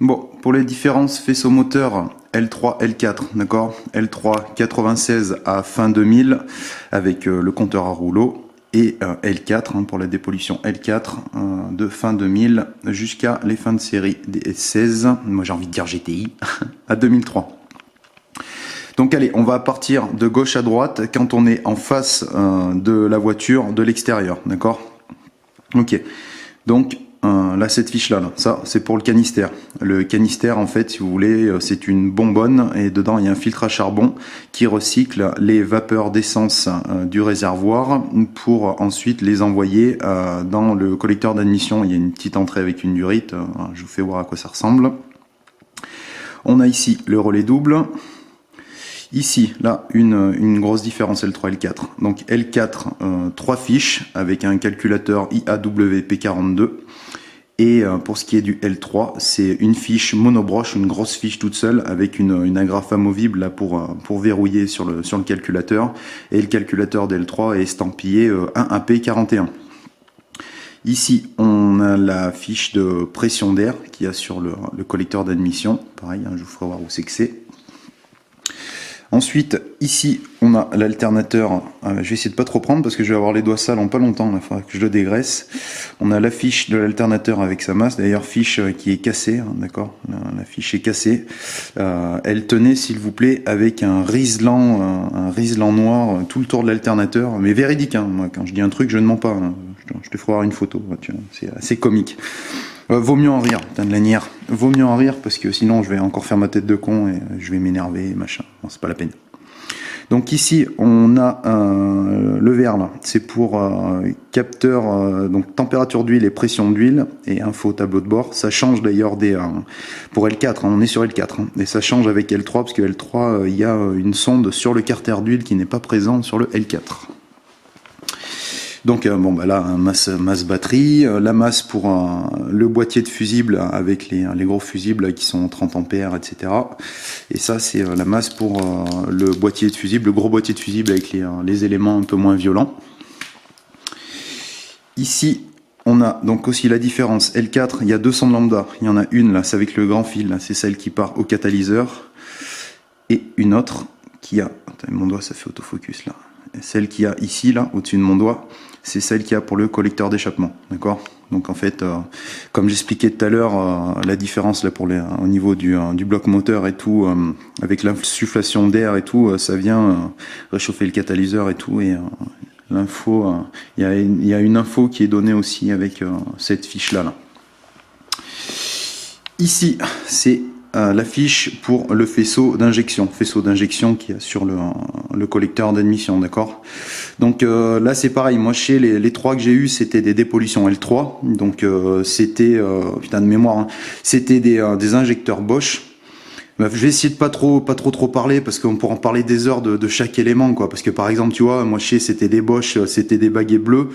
Bon, pour les différences faisceau moteur L3, L4, d'accord. L3 96 à fin 2000 avec le compteur à rouleau et L4 pour la dépollution L4 de fin 2000 jusqu'à les fins de série des 16, moi j'ai envie de dire GTI, à 2003. Donc allez, on va partir de gauche à droite quand on est en face de la voiture de l'extérieur, d'accord. Ok, donc là cette fiche là, ça c'est pour le canister. Le canister en fait si vous voulez c'est une bonbonne et dedans il y a un filtre à charbon qui recycle les vapeurs d'essence du réservoir pour ensuite les envoyer dans le collecteur d'admission. Il y a une petite entrée avec une durite, je vous fais voir à quoi ça ressemble. On a ici le relais double. Ici, là, une grosse différence L3, L4. Donc L4, 3 fiches avec un calculateur IAWP42. Et pour ce qui est du L3, c'est une fiche monobroche, une grosse fiche toute seule avec une agrafe amovible là pour verrouiller sur le calculateur. Et le calculateur d'L3 est estampillé 1AP41. Ici, on a la fiche de pression d'air qu'il y a sur le collecteur d'admission. Pareil, je vous ferai voir où c'est que c'est. Ensuite, ici, on a l'alternateur. Je vais essayer de pas trop prendre parce que je vais avoir les doigts sales en pas longtemps. Il faudra que je le dégraisse. On a la fiche de l'alternateur avec sa masse. D'ailleurs, fiche qui est cassée, d'accord. La fiche est cassée. Elle tenait, s'il vous plaît, avec un riselant noir tout le tour de l'alternateur. Mais véridique, moi, quand je dis un truc, je ne mens pas. Je te ferai voir une photo. C'est assez comique. Vaut mieux en rire, putain de lanière. Vaut mieux en rire parce que sinon je vais encore faire ma tête de con et je vais m'énerver, machin. Bon, c'est pas la peine. Donc ici, on a le vert là. C'est pour capteur, donc température d'huile et pression d'huile et info tableau de bord. Ça change d'ailleurs pour L4, on est sur L4. Et ça change avec L3 parce que L3, il y a une sonde sur le carter d'huile qui n'est pas présente sur le L4. Donc bon bah là masse batterie, la masse pour le boîtier de fusible avec les gros fusibles qui sont 30 ampères, etc. Et ça c'est la masse pour le boîtier de fusible, le gros boîtier de fusible avec les éléments un peu moins violents. Ici on a donc aussi la différence L4, il y a deux sondes lambda, il y en a une là, c'est avec le grand fil, c'est celle qui part au catalyseur, et une autre qui a, attends, mon doigt ça fait autofocus là, celle qui a ici là au-dessus de mon doigt, c'est celle qu'il y a pour le collecteur d'échappement, d'accord. Donc en fait, comme j'expliquais tout à l'heure, la différence là au niveau du bloc moteur et tout, avec l'insufflation d'air et tout, ça vient réchauffer le catalyseur et tout. Et l'info, il y a une info qui est donnée aussi avec cette fiche là. Ici, c'est la fiche pour le faisceau d'injection qui est sur le collecteur d'admission, d'accord. Donc là c'est pareil, moi chez les trois que j'ai eu c'était des dépollutions L3, donc c'était putain de mémoire, c'était des injecteurs Bosch. Je vais essayer de pas trop parler parce qu'on pourra en parler des heures de chaque élément, quoi. Parce que par exemple, tu vois, moi chez c'était des Bosch, c'était des baguets bleus,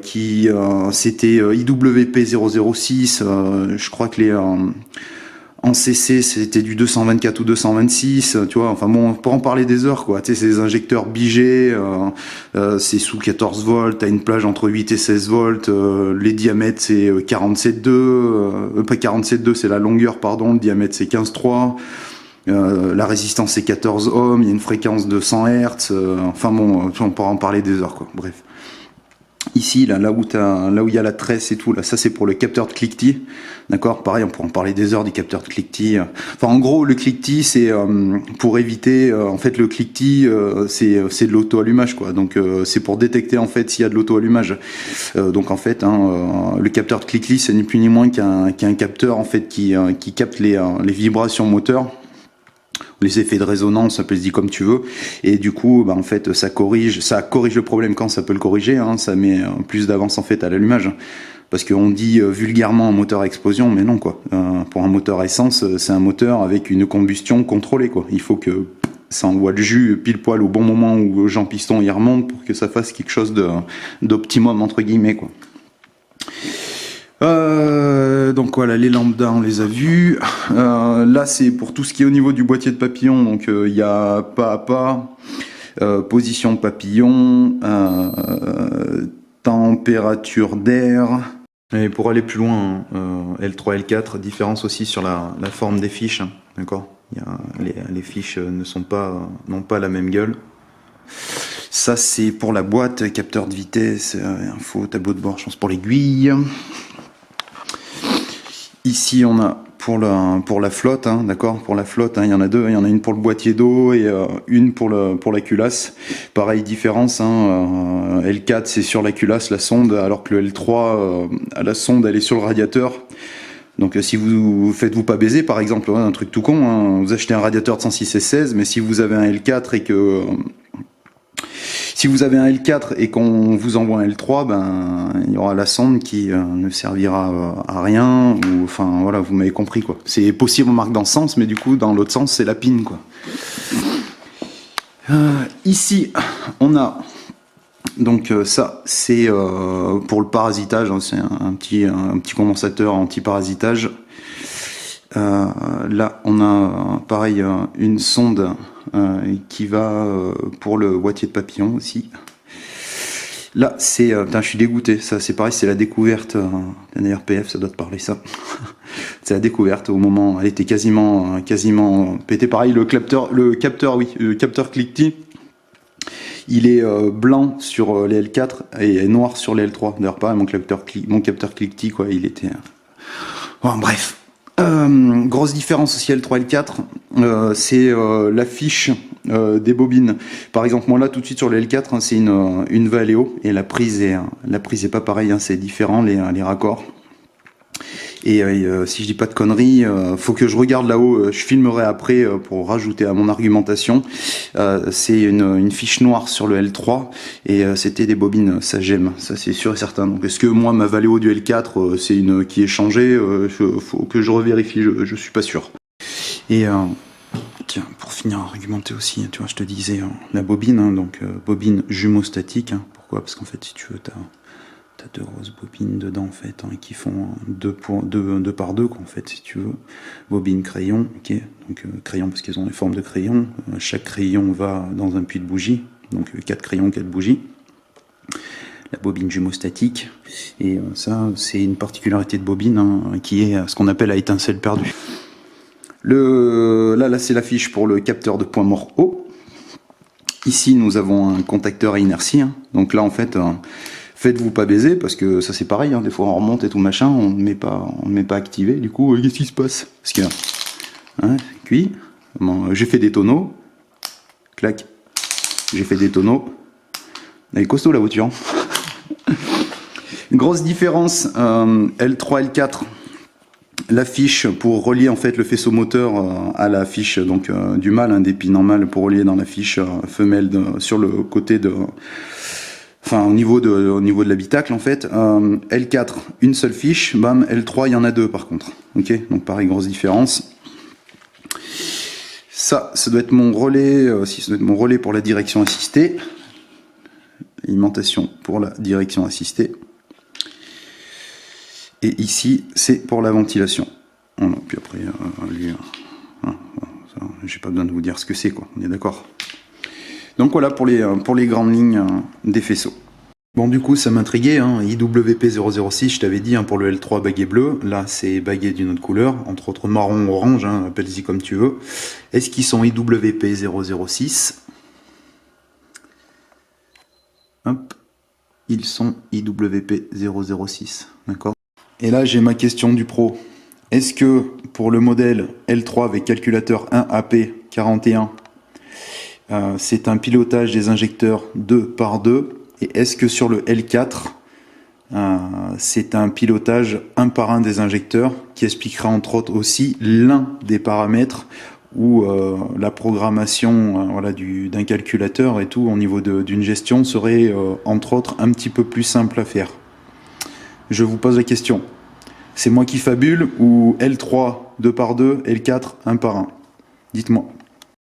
qui c'était IWP006. Je crois que en CC c'était du 224 ou 226, tu vois, enfin bon, on peut en parler des heures, quoi. Tu sais, c'est des injecteurs Bigé, c'est sous 14 volts, t'as une plage entre 8 et 16 volts, les diamètres c'est 47,2, pas 47,2 c'est la longueur, pardon, le diamètre c'est 15,3, la résistance c'est 14 ohms, il y a une fréquence de 100 Hz, enfin bon, on pourra en parler des heures, quoi, bref. Ici, là où il y a la tresse et tout, là, ça c'est pour le capteur de cliquetis, d'accord. Pareil, on pourra en parler des heures du capteur de cliquetis. Enfin, en gros, le cliquetis, c'est pour éviter, en fait, le cliquetis, c'est de l'auto-allumage, quoi. Donc, c'est pour détecter en fait s'il y a de l'auto-allumage. Donc, en fait, le capteur de cliquetis, c'est ni plus ni moins qu'un capteur en fait qui capte les vibrations moteurs, les effets de résonance, ça peut se dire comme tu veux, et du coup bah, en fait ça corrige le problème quand ça peut le corriger, ça met plus d'avance en fait à l'allumage, parce qu'on dit vulgairement un moteur à explosion, mais non, quoi. Pour un moteur à essence, c'est un moteur avec une combustion contrôlée, quoi. Il faut que ça envoie le jus pile poil au bon moment où Jean Piston y remonte pour que ça fasse quelque chose d'optimum entre guillemets, quoi. Donc voilà, les lambda on les a vus. Là c'est pour tout ce qui est au niveau du boîtier de papillon, donc il y a pas à pas, position papillon, température d'air, Et pour aller plus loin, L3, L4, différence aussi sur la forme des fiches, hein, d'accord. Les fiches n'ont pas la même gueule. Ça c'est pour la boîte, capteur de vitesse, info, tableau de bord, je pense pour l'aiguille. Ici on a pour la flotte, hein, d'accord, pour la flotte, hein, il y en a deux, il y en a une pour le boîtier d'eau et une pour la culasse. Pareil, différence, hein, L4 c'est sur la culasse, la sonde, alors que le L3, la sonde elle est sur le radiateur. Donc si vous faites-vous pas baiser par exemple, hein, un truc tout con, hein, vous achetez un radiateur de 106 S16, mais si vous avez un L4 et que... Si vous avez un L4 et qu'on vous envoie un L3, ben il y aura la sonde qui ne servira à rien, ou enfin voilà, vous m'avez compris quoi. C'est possible on marque dans ce sens, mais du coup dans l'autre sens c'est la pine quoi. Ici on a donc ça c'est pour le parasitage, hein, c'est un petit condensateur anti-parasitage. Là on a pareil une sonde qui va pour le boîtier de papillon aussi. Là c'est je suis dégoûté, ça c'est pareil, c'est la découverte d'un RPF, ça doit te parler ça. C'est la découverte au moment, elle était quasiment pété. Pareil le capteur cliquetis, il est blanc sur les L4 et noir sur les L3. D'ailleurs pareil mon capteur cliquetis quoi, il était bon, bref. Grosse différence aussi L3 L4, c'est la fiche des bobines. Par exemple moi là tout de suite sur le L4 hein, c'est une Valeo et la prise est pas pareille, hein, c'est différent les raccords. Et si je dis pas de conneries, faut que je regarde là-haut, je filmerai après pour rajouter à mon argumentation. C'est une fiche noire sur le L3 et c'était des bobines Sagem, ça c'est sûr et certain. Donc est-ce que moi ma Valeo du L4 c'est une qui est changée, faut que je revérifie, je suis pas sûr. Et tiens, pour finir à argumenter aussi, tu vois, je te disais la bobine, hein, donc bobine jumeau-statique, hein, pourquoi? Parce qu'en fait si tu veux t'as deux grosses bobines dedans en fait, hein, qui font 2 par 2 quoi, en fait si tu veux. Bobine crayon, ok, donc crayon parce qu'ils ont des formes de crayon, chaque crayon va dans un puits de bougie, donc 4 crayons, 4 bougies. La bobine jumeau-statique, et ça c'est une particularité de bobine, hein, qui est ce qu'on appelle à étincelle perdue. Là c'est la fiche pour le capteur de point mort haut. Ici nous avons un contacteur à inertie, hein, donc là en fait faites-vous pas baiser, parce que ça c'est pareil, hein, des fois on remonte et tout machin, on ne met pas activé, du coup qu'est-ce qui se passe? Parce que hein, cuit, j'ai fait des tonneaux, clac, j'ai fait des tonneaux, elle est costaud la voiture. Grosse différence, L3, L4, la fiche pour relier en fait le faisceau moteur à la fiche donc du mâle, hein, des pins en mâle pour relier dans la fiche femelle sur le côté de... Enfin, au niveau de l'habitacle en fait, L4 une seule fiche, bam, L3 il y en a deux par contre, ok, donc pareil, grosse différence. Ça doit être mon relais, ça doit être mon relais pour la direction assistée, alimentation pour la direction assistée, et ici c'est pour la ventilation. Voilà, puis après lui, j'ai pas besoin de vous dire ce que c'est quoi, on est d'accord. Donc voilà pour les grandes lignes des faisceaux. Bon du coup ça m'intriguait, hein, IWP006 je t'avais dit, hein, pour le L3 baguet bleu, là c'est baguet d'une autre couleur, entre autres marron orange, hein, appelle-y comme tu veux. Est-ce qu'ils sont IWP006? Hop, ils sont IWP006, d'accord. Et là j'ai ma question du pro. Est-ce que pour le modèle L3 avec calculateur 1AP41, c'est un pilotage des injecteurs 2 par 2, et est-ce que sur le L4 c'est un pilotage 1 par 1 des injecteurs, qui expliquera entre autres aussi l'un des paramètres où la programmation voilà, d'un calculateur et tout au niveau d'une gestion serait entre autres un petit peu plus simple à faire. Je vous pose la question, c'est moi qui fabule ou L3 2 par 2, L4 1 par 1? Dites-moi.